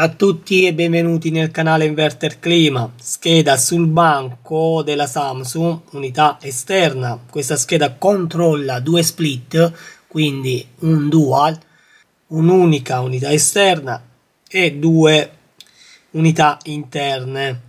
Ciao a tutti e benvenuti nel canale Inverter Clima. Scheda sul banco della Samsung, unità esterna. Questa scheda controlla due split, quindi un dual, un'unica unità esterna e due unità interne.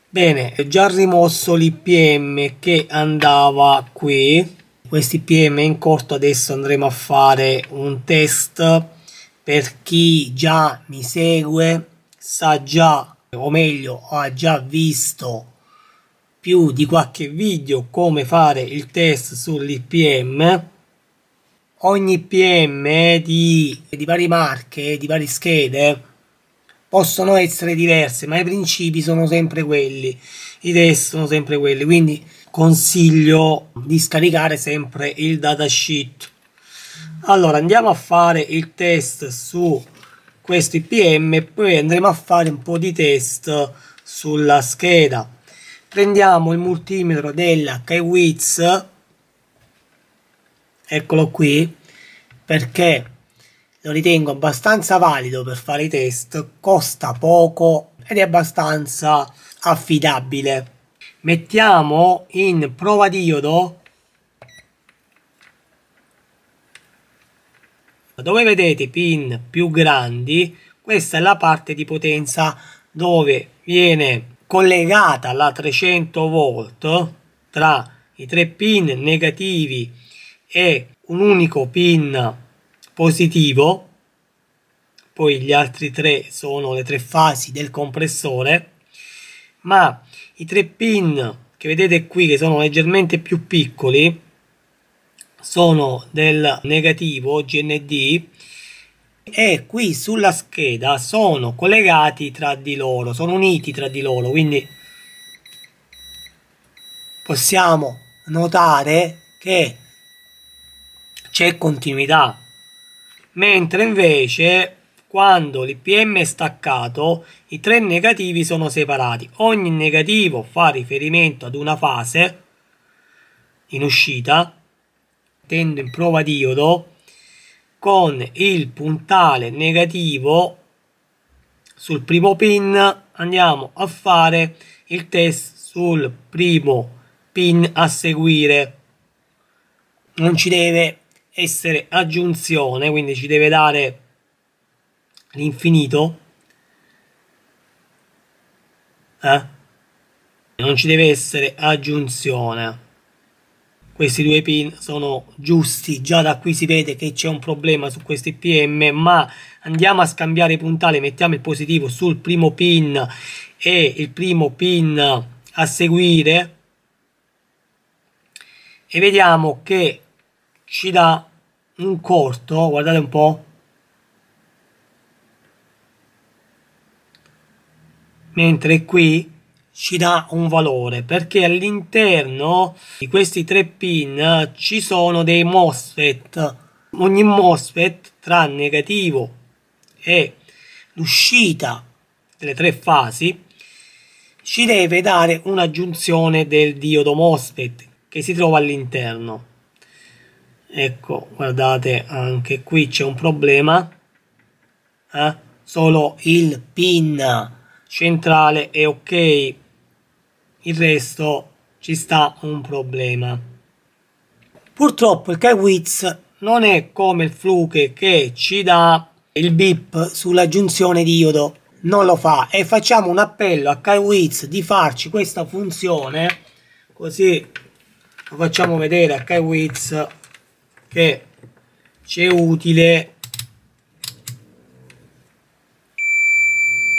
Bene, ho già rimosso l'IPM che andava qui. Questi IPM in corto adesso andremo a fare un test. Per chi già mi segue sa già, o meglio ha già visto più di qualche video come fare il test sull'IPM. Ogni IPM di varie marche, di varie schede possono essere diverse, ma i principi sono sempre quelli, i test sono sempre quelli, quindi consiglio di scaricare sempre il datasheet. Allora andiamo a fare il test su questo IPM e poi andremo a fare un po' di test sulla scheda. Prendiamo il multimetro della Kaiwiz, eccolo qui, perché lo ritengo abbastanza valido per fare i test, costa poco ed è abbastanza affidabile. Mettiamo in prova diodo, dove vedete pin più grandi, questa è la parte di potenza dove viene collegata la 300 volt tra i tre pin negativi e un unico pin positivo. Poi gli altri tre sono le tre fasi del compressore, ma i tre pin che vedete qui, che sono leggermente più piccoli, sono del negativo GND e qui sulla scheda sono collegati tra di loro, sono uniti tra di loro, quindi possiamo notare che c'è continuità, mentre invece quando l'IPM è staccato i tre negativi sono separati. Ogni negativo fa riferimento ad una fase in uscita. Mettendo in prova diodo con il puntale negativo sul primo pin andiamo a fare il test sul primo pin a seguire. Non ci deve essere aggiunzione, quindi ci deve dare l'infinito, non ci deve essere aggiunzione. Questi due pin sono giusti, già da qui si vede che c'è un problema su questi IPM, ma andiamo a scambiare i puntali, mettiamo il positivo sul primo pin e il primo pin a seguire e vediamo che ci dà un corto, guardate un po', mentre qui ci dà un valore, perché all'interno di questi tre pin ci sono dei MOSFET. Ogni MOSFET tra negativo e l'uscita delle tre fasi ci deve dare un'aggiunzione del diodo MOSFET che si trova all'interno. Ecco, guardate, anche qui c'è un problema, solo il pin centrale è ok, il resto ci sta un problema. Purtroppo il Kaiwiz non è come il Fluke che ci dà il bip sulla giunzione diodo, non lo fa, e facciamo un appello a Kaiwiz di farci questa funzione, così lo facciamo vedere a Kaiwiz che ci è utile.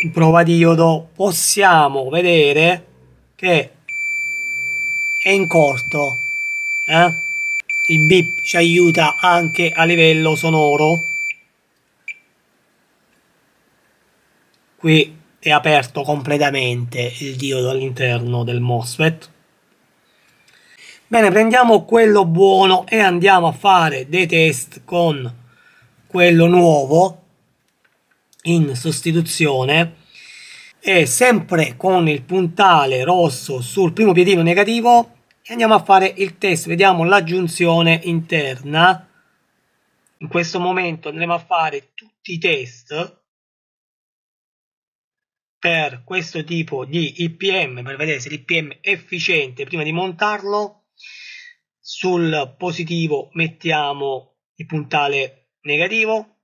In prova diodo possiamo vedere che è in corto, il bip ci aiuta anche a livello sonoro. Qui è aperto completamente il diodo all'interno del MOSFET. Bene, prendiamo quello buono e andiamo a fare dei test con quello nuovo in sostituzione, e sempre con il puntale rosso sul primo piedino negativo, e andiamo a fare il test. Vediamo l'aggiunzione interna. In questo momento andremo a fare tutti i test per questo tipo di IPM, per vedere se l'IPM è efficiente prima di montarlo. Sul positivo mettiamo il puntale negativo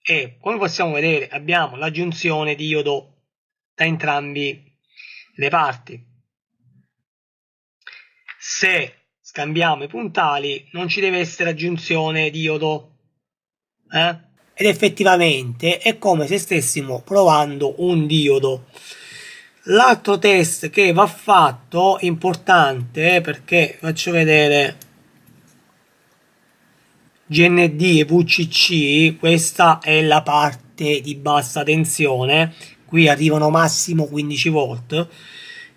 e come possiamo vedere abbiamo la giunzione diodo da entrambi le parti. Se scambiamo i puntali non ci deve essere aggiunzione diodo, ed effettivamente è come se stessimo provando un diodo. L'altro test che va fatto, importante, perché faccio vedere GND e VCC, questa è la parte di bassa tensione, qui arrivano massimo 15 volt,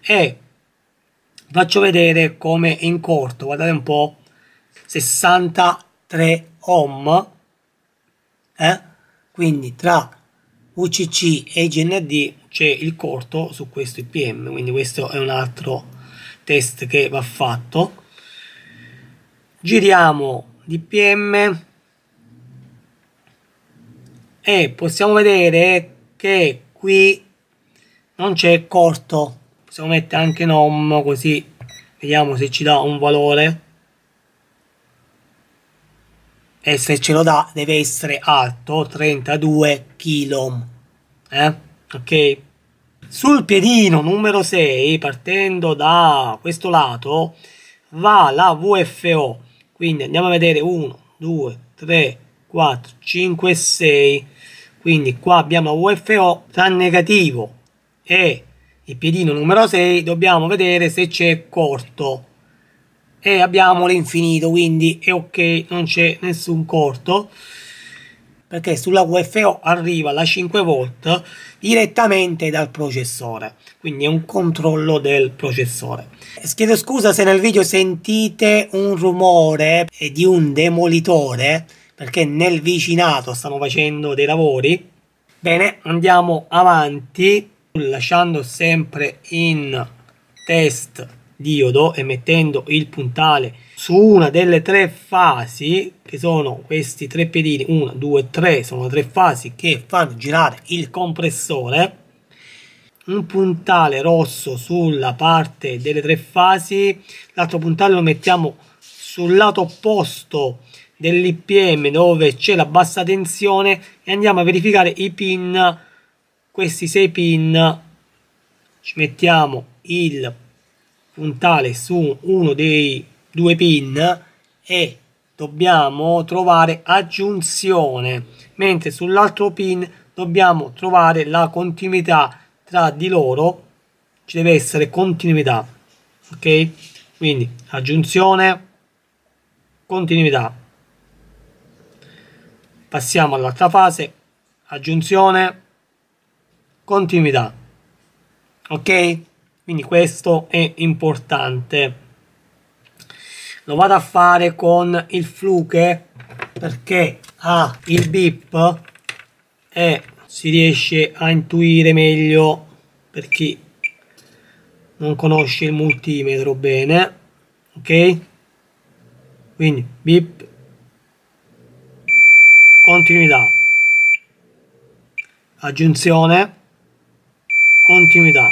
e faccio vedere come in corto, guardate un po', 63 ohm, quindi tra VCC e GND c'è il corto su questo IPM, quindi questo è un altro test che va fatto. Giriamo l'IPM e possiamo vedere che qui non c'è corto, possiamo mettere anche NOM così vediamo se ci dà un valore, e se ce lo dà deve essere alto, 32 kΩ, ok. Sul piedino numero 6, partendo da questo lato, va la VFO, quindi andiamo a vedere 1, 2, 3, 4, 5, 6, quindi qua abbiamo la VFO tra negativo e il piedino numero 6, dobbiamo vedere se c'è corto, e abbiamo l'infinito, quindi è ok, non c'è nessun corto, perché sulla UFO arriva la 5 volt direttamente dal processore, quindi è un controllo del processore. Chiedo scusa se nel video sentite un rumore di un demolitore, perché nel vicinato stanno facendo dei lavori. Bene, andiamo avanti, lasciando sempre in test diodo e mettendo il puntale su una delle tre fasi, che sono questi tre piedini, 1, 2, 3, sono tre fasi che fanno girare il compressore. Un puntale rosso sulla parte delle tre fasi, l'altro puntale lo mettiamo sul lato opposto dell'IPM dove c'è la bassa tensione, e andiamo a verificare i pin, questi 6 pin, ci mettiamo il puntale su uno dei due pin e dobbiamo trovare aggiunzione, mentre sull'altro pin dobbiamo trovare la continuità tra di loro, ci deve essere continuità, ok? Quindi aggiunzione, continuità. Passiamo all'altra fase, aggiunzione, continuità, ok? Quindi questo è importante. Lo vado a fare con il Fluke perché ha il bip e si riesce a intuire meglio per chi non conosce il multimetro bene, ok? Quindi bip, continuità, aggiunzione, continuità,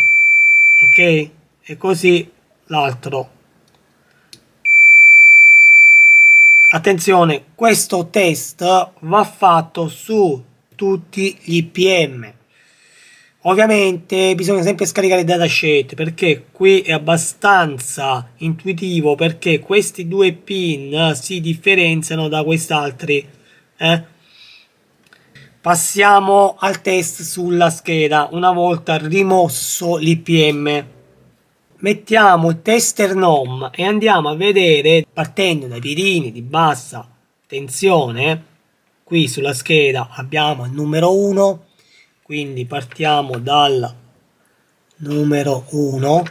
ok? E così l'altro. Attenzione, questo test va fatto su tutti gli IPM. Ovviamente bisogna sempre scaricare il datasheet, perché qui è abbastanza intuitivo, perché questi due pin si differenziano da quest'altri. Passiamo al test sulla scheda una volta rimosso l'IPM. Mettiamo il tester NOM e andiamo a vedere, partendo dai piedini di bassa tensione. Qui sulla scheda abbiamo il numero 1, quindi partiamo dal numero 1,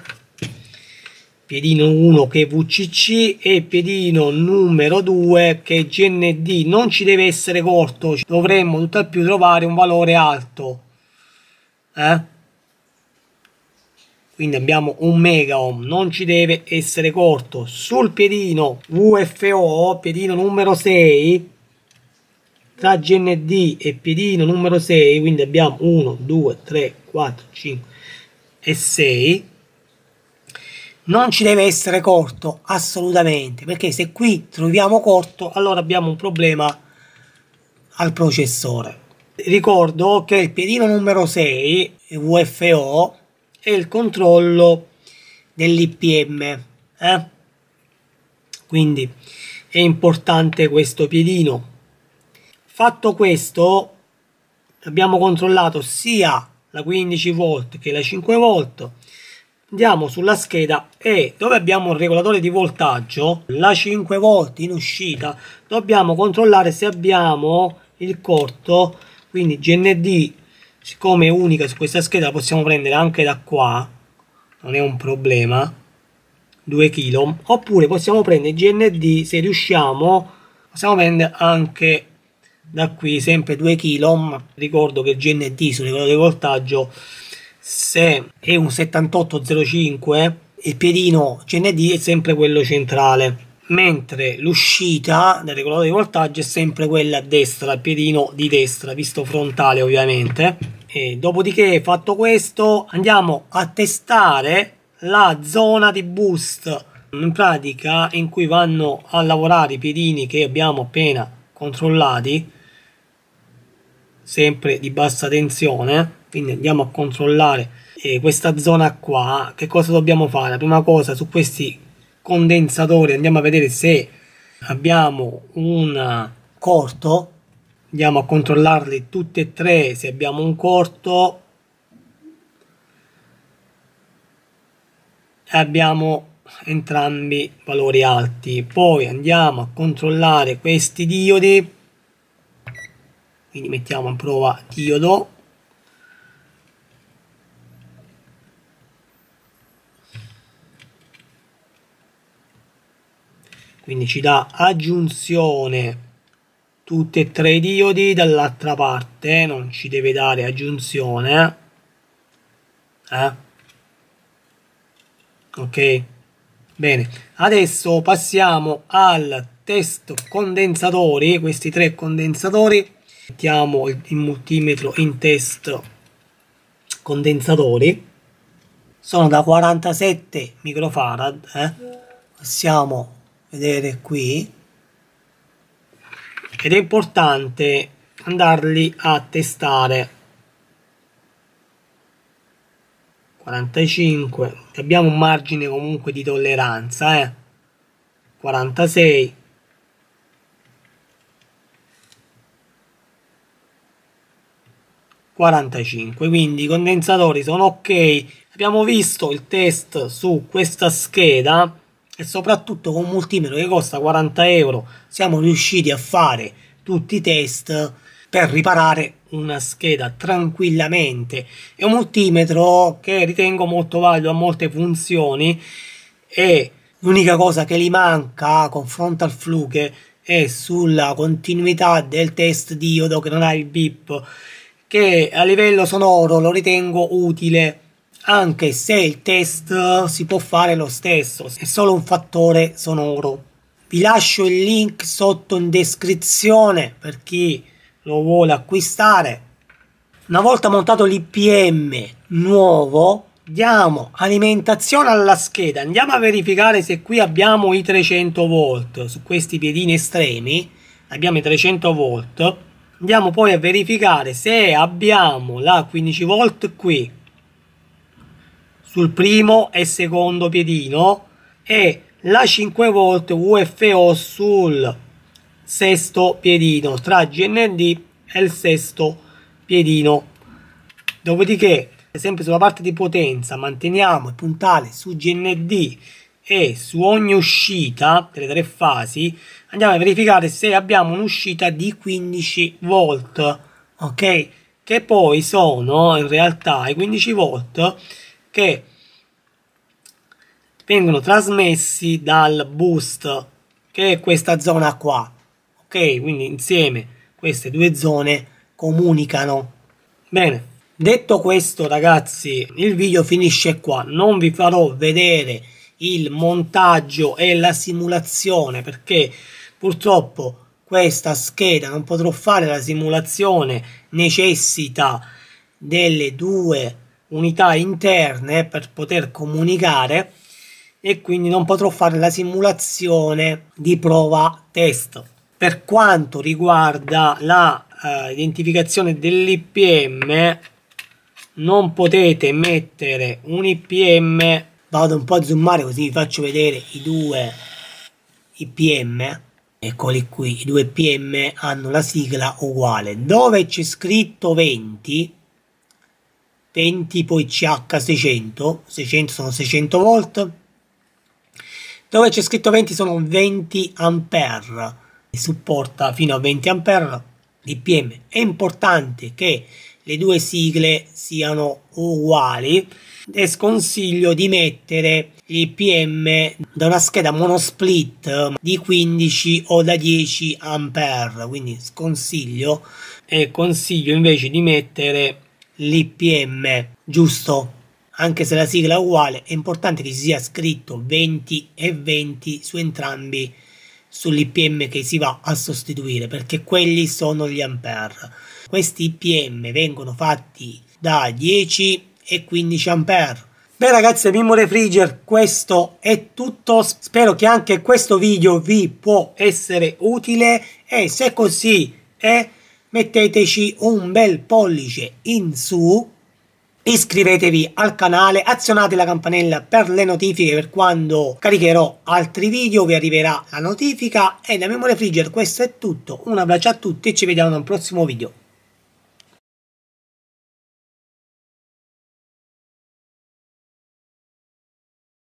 piedino 1 che è VCC e piedino numero 2 che è GND. Non ci deve essere corto, dovremmo tutt'al più trovare un valore alto, quindi abbiamo un mega ohm, non ci deve essere corto. Sul piedino VFO, piedino numero 6, tra GND e piedino numero 6, quindi abbiamo 1, 2, 3, 4, 5 e 6. Non ci deve essere corto assolutamente, perché se qui troviamo corto allora abbiamo un problema al processore. Ricordo che il piedino numero 6 UFO è il controllo dell'IPM, quindi è importante questo piedino. Fatto questo, abbiamo controllato sia la 15 volt che la 5 volt. Andiamo sulla scheda e dove abbiamo un regolatore di voltaggio, la 5 volt in uscita, dobbiamo controllare se abbiamo il corto, quindi GND, siccome è unica su questa scheda, la possiamo prendere anche da qua, non è un problema, 2 kg, oppure possiamo prendere GND, se riusciamo, possiamo prendere anche da qui, sempre 2 kg, ma ricordo che il GND sul regolatore di voltaggio, se è un 7805, il piedino GND è sempre quello centrale, mentre l'uscita del regolatore di voltaggio è sempre quella a destra, il piedino di destra, visto frontale ovviamente. E dopodiché, fatto questo, andiamo a testare la zona di boost, in pratica in cui vanno a lavorare i piedini che abbiamo appena controllati, sempre di bassa tensione. Quindi andiamo a controllare questa zona qua. Che cosa dobbiamo fare? La prima cosa, su questi condensatori andiamo a vedere se abbiamo un corto, andiamo a controllarli tutti e tre se abbiamo un corto, e abbiamo entrambi valori alti. Poi andiamo a controllare questi diodi, quindi mettiamo a prova diodo, quindi ci dà aggiunzione tutti e tre i diodi, dall'altra parte non ci deve dare aggiunzione, ok, bene. Adesso passiamo al test condensatori, questi tre condensatori, mettiamo il multimetro in test condensatori, sono da 47 microfarad, possiamo vedere qui, ed è importante andarli a testare. 45, abbiamo un margine comunque di tolleranza, 46, 45, quindi i condensatori sono ok. Abbiamo visto il test su questa scheda e soprattutto con un multimetro che costa 40 euro siamo riusciti a fare tutti i test per riparare una scheda tranquillamente. È un multimetro che ritengo molto valido, ha molte funzioni, e l'unica cosa che gli manca a confronto al Fluke è sulla continuità del test diodo, che non ha il bip, che a livello sonoro lo ritengo utile, anche se il test si può fare lo stesso, è solo un fattore sonoro. Vi lascio il link sotto in descrizione per chi lo vuole acquistare. Una volta montato l'IPM nuovo, diamo alimentazione alla scheda, andiamo a verificare se qui abbiamo i 300 volt su questi piedini estremi, abbiamo i 300 volt. Andiamo poi a verificare se abbiamo la 15 volt qui sul primo e secondo piedino e la 5 volt UFO sul sesto piedino, tra GND e il sesto piedino. Dopodiché, sempre sulla parte di potenza, manteniamo il puntale su GND e su ogni uscita delle tre fasi andiamo a verificare se abbiamo un'uscita di 15 volt, ok? Che poi sono in realtà i 15 volt che vengono trasmessi dal boost, che è questa zona qua, ok? Quindi insieme queste due zone comunicano. Bene, detto questo ragazzi, il video finisce qua. Non vi farò vedere il montaggio e la simulazione perché purtroppo questa scheda non potrò fare la simulazione, necessita delle due unità interne per poter comunicare e quindi non potrò fare la simulazione di prova test. Per quanto riguarda la identificazione dell'IPM, non potete mettere un IPM, vado un po' a zoomare così vi faccio vedere i due IPM, eccoli qui, i due IPM hanno la sigla uguale, dove c'è scritto 20 poi CH 600 sono 600 volt, dove c'è scritto 20 sono 20 ampere, supporta fino a 20 ampere l'IPM. È importante che le due sigle siano uguali e sconsiglio di mettere l'IPM da una scheda monosplit di 15 o da 10 ampere, quindi sconsiglio, e consiglio invece di mettere l'IPM giusto, anche se la sigla è uguale. È importante che ci sia scritto 20 e 20 su entrambi sull'IPM che si va a sostituire, perché quelli sono gli ampere. Questi IPM vengono fatti da 10 e 15 ampere. Beh ragazzi, Mimmo Refriger, questo è tutto. Spero che anche questo video vi può essere utile e se così è, metteteci un bel pollice in su, iscrivetevi al canale, azionate la campanella per le notifiche, per quando caricherò altri video vi arriverà la notifica. E da Mimmo Refriger questo è tutto, un abbraccio a tutti e ci vediamo in un prossimo video.